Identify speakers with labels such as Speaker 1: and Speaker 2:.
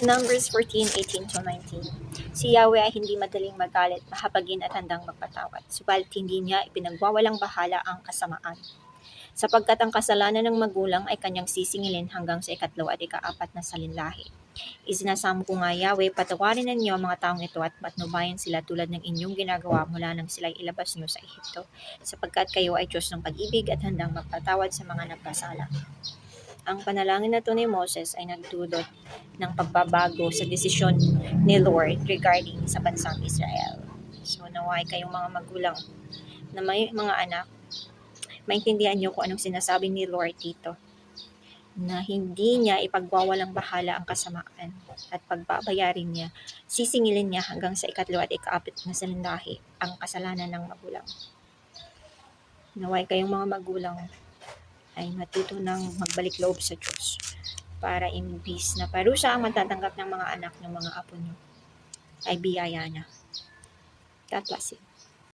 Speaker 1: Numbers 14:18-19. Si Yahweh ay hindi madaling magalit, mahabagin at handang magpatawad, subalit hindi niya ipinagwawalang bahala ang kasamaan. Sapagkat ang kasalanan ng magulang ay kanyang sisingilin hanggang sa ikatlo at ikaapat na salinlahi. Isinasamo ko nga, Yahweh, patawarin ninyo ang mga taong ito at patnubayan sila tulad ng inyong ginagawa mula nang sila'y ilabas nyo sa Ehipto, sapagkat kayo ay Diyos ng pag-ibig at handang magpatawad sa mga nagkasala. Ang panalangin na to ni Moses ay nagdulot ng pagbabago sa desisyon ni Lord regarding sa bansang Israel. So naway kayong mga magulang na may mga anak, maintindihan niyo kung anong sinasabi ni Lord dito, na hindi niya ipagwawalang bahala ang kasamaan at pagbabayarin niya, sisingilin niya hanggang sa ikatlo at ikaapat na salinlahi ang kasalanan ng magulang. Naway kayong mga magulang ay matuto ng magbalik loob sa Diyos para imbis na parusa ang matatanggap ng mga anak ng mga apo nyo, ay biyaya na. God bless you.